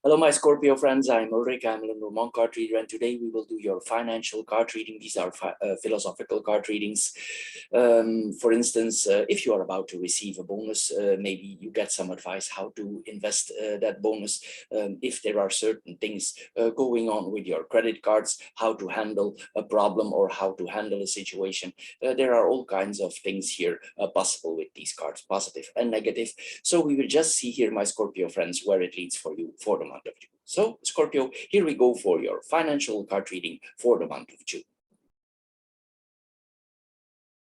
Hello, my Scorpio friends. I'm Ulrich. I'm a Normand card reader, and today we will do your financial card reading. These are philosophical card readings. For instance, if you are about to receive a bonus, maybe you get some advice how to invest that bonus. If there are certain things going on with your credit cards, how to handle a problem or how to handle a situation. There are all kinds of things here possible with these cards, positive and negative. So we will just see here, my Scorpio friends, where it leads for you for the month of June. So Scorpio, here we go for your financial card reading for the month of June.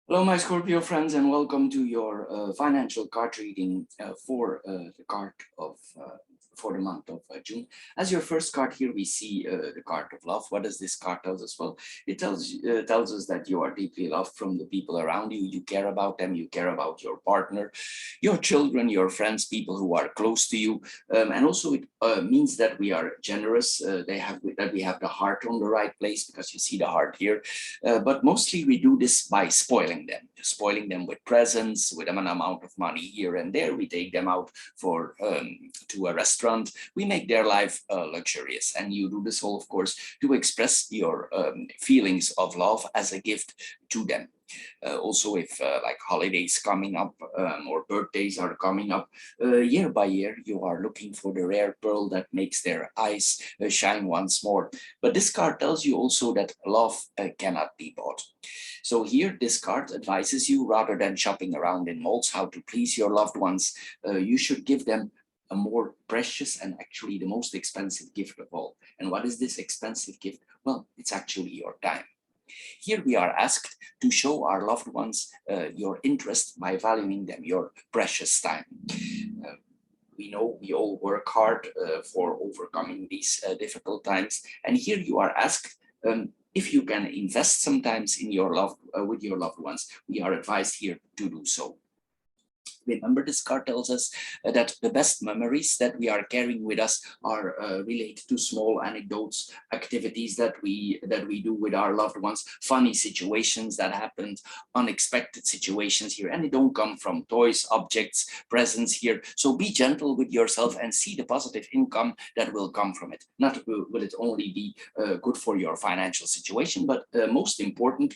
Hello, my Scorpio friends, and welcome to your financial card reading for the card of for the month of June. As your first card here, we see the card of love. What does this card tell us? Well, it tells us that you are deeply loved from the people around you. You care about them. You care about your partner, your children, your friends, people who are close to you, and also it means that we are generous. That we have the heart on the right place, because you see the heart here. But mostly we do this by spoiling them with presents, with an amount of money here and there. We take them out for to a restaurant. We make their life luxurious, and you do this all, of course, to express your feelings of love as a gift to them. Also, if like holidays coming up or birthdays are coming up, year by year, you are looking for the rare pearl that makes their eyes shine once more. But this card tells you also that love cannot be bought. So here, this card advises you, rather than shopping around in malls how to please your loved ones, you should give them a more precious and actually the most expensive gift of all. And what is this expensive gift? Well, it's actually your time. Here we are asked to show our loved ones your interest by valuing them, your precious time. We know we all work hard for overcoming these difficult times. And here you are asked if you can invest sometimes in your with your loved ones. We are advised here to do so. Remember, this card tells us that the best memories that we are carrying with us are related to small anecdotes, activities that we do with our loved ones, funny situations that happened, unexpected situations here, and they don't come from toys, objects, presents here. So be gentle with yourself and see the positive income that will come from it. Not will it only be good for your financial situation, but most important,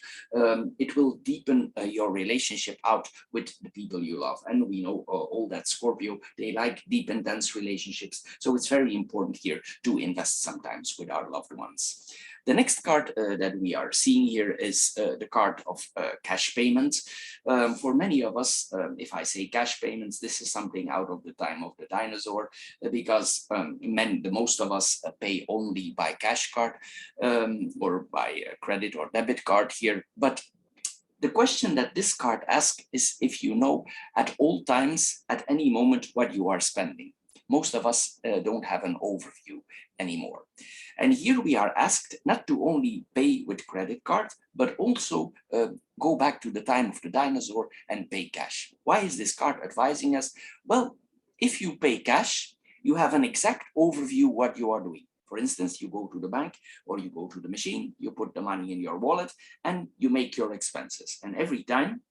it will deepen your relationship out with the people you love. And we know all that Scorpio, they like deep, intense relationships. So it's very important here to invest sometimes with our loved ones. The next card that we are seeing here is the card of cash payments. For many of us, if I say cash payments, this is something out of the time of the dinosaur, because most of us pay only by cash card or by credit or debit card here. But the question that this card asks is if you know at all times, at any moment, what you are spending. Most of us don't have an overview anymore. And here we are asked not to only pay with credit card, but also go back to the time of the dinosaur and pay cash. Why is this card advising us? Well, if you pay cash, you have an exact overview what you are doing. For instance, you go to the bank or you go to the machine, you put the money in your wallet and you make your expenses. And every time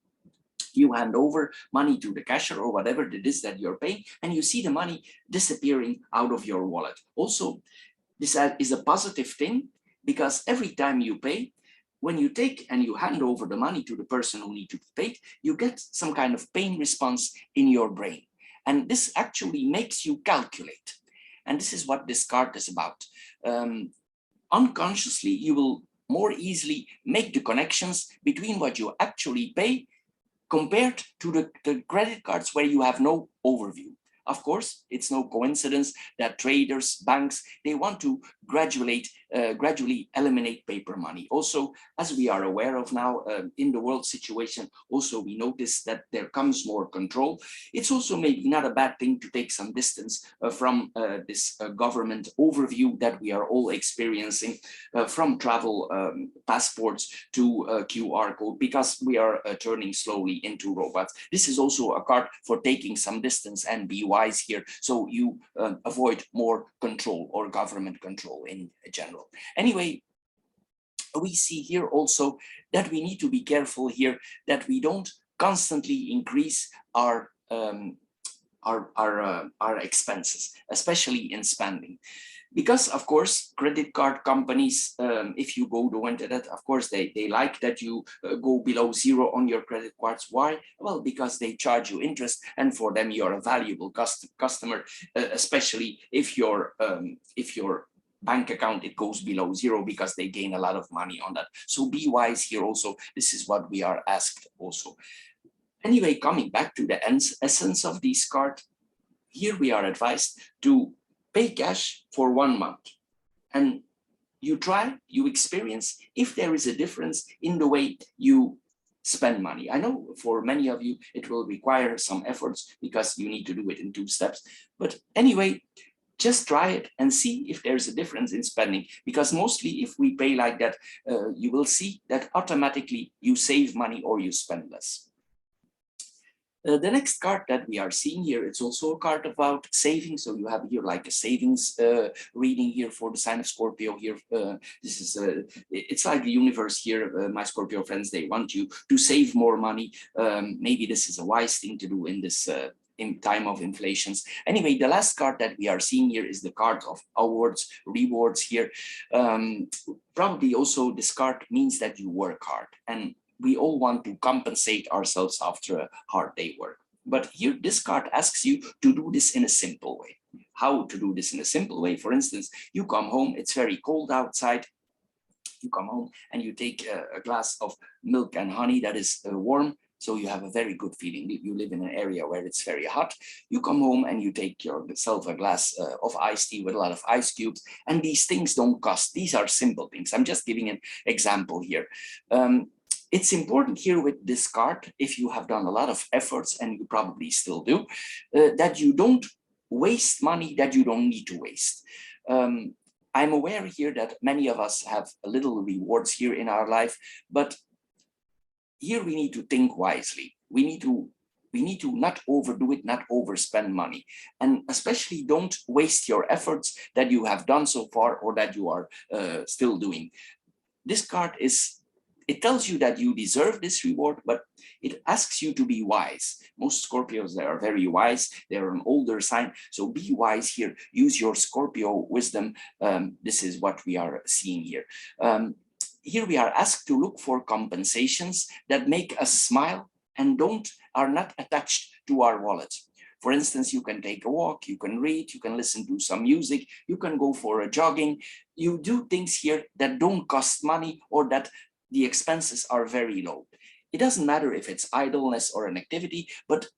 you hand over money to the cashier or whatever it is that you're paying, and you see the money disappearing out of your wallet. Also, this is a positive thing, because every time you pay, when you take and you hand over the money to the person who needs to be paid, you get some kind of pain response in your brain. And this actually makes you calculate. And this is what this card is about. Unconsciously, you will more easily make the connections between what you actually pay compared to the credit cards where you have no overview. Of course, it's no coincidence that traders, banks, they want to gradually eliminate paper money. Also, as we are aware of now in the world situation, also we notice that there comes more control. It's also maybe not a bad thing to take some distance from this government overview that we are all experiencing, from travel passports to QR code, because we are turning slowly into robots. This is also a card for taking some distance and be wise here, so you avoid more control or government control in general. Anyway, we see here also that we need to be careful here that we don't constantly increase our our expenses, especially in spending. Because of course, credit card companies, if you go to internet, of course, they like that you go below zero on your credit cards. Why? Well, because they charge you interest, and for them, you're a valuable customer, especially if your bank account, it goes below zero, because they gain a lot of money on that. So be wise here also. This is what we are asked also. Anyway, coming back to the essence of this card, here we are advised to pay cash for 1 month, and you try, you experience if there is a difference in the way you spend money. I know for many of you it will require some efforts because you need to do it in 2 steps, but anyway, just try it and see if there's a difference in spending, because mostly if we pay like that, you will see that automatically you save money or you spend less. The next card that we are seeing here, it's also a card about savings. So you have here like a savings reading here for the sign of Scorpio here. This is it's like the universe here, my Scorpio friends, they want you to save more money. Maybe this is a wise thing to do in this in time of inflations. Anyway, the last card that we are seeing here is the card of awards, rewards here. Probably also this card means that you work hard, and we all want to compensate ourselves after a hard day work. But here, this card asks you to do this in a simple way. How to do this in a simple way? For instance, you come home, it's very cold outside. You come home and you take a glass of milk and honey that is warm. So you have a very good feeling. You live in an area where it's very hot. You come home and you take yourself a glass of iced tea with a lot of ice cubes. And these things don't cost. These are simple things. I'm just giving an example here. It's important here with this card, if you have done a lot of efforts, and you probably still do, that you don't waste money that you don't need to waste. I'm aware here that many of us have a little rewards here in our life, but here we need to think wisely. We need to not overdo it, not overspend money, and especially don't waste your efforts that you have done so far or that you are still doing. This card it tells you that you deserve this reward, but it asks you to be wise. Most Scorpios, they are very wise. They're an older sign. So be wise here. Use your Scorpio wisdom. This is what we are seeing here. Here we are asked to look for compensations that make us smile and are not attached to our wallet. For instance, you can take a walk, you can read, you can listen to some music, you can go for a jogging. You do things here that don't cost money or that the expenses are very low. It doesn't matter if it's idleness or an activity, but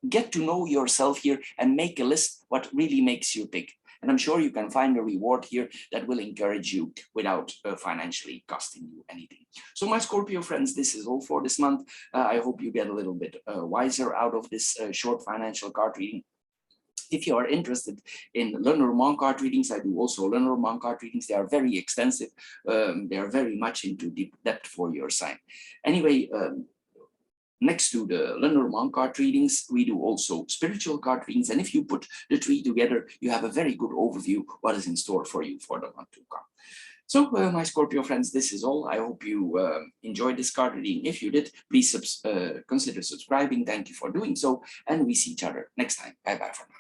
get to know yourself here and make a list what really makes you tick. And I'm sure you can find a reward here that will encourage you without financially costing you anything. So my Scorpio friends, this is all for this month. I hope you get a little bit wiser out of this short financial card reading. If you are interested in Lenormand card readings, I do also Lenormand card readings. They are very extensive. They are very much into deep depth for your sign. Anyway, next to the Lenormand card readings, we do also spiritual card readings. And if you put the 3 together, you have a very good overview what is in store for you for the month to come. So my Scorpio friends, this is all. I hope you enjoyed this card reading. If you did, please consider subscribing. Thank you for doing so. And we see each other next time. Bye-bye for now.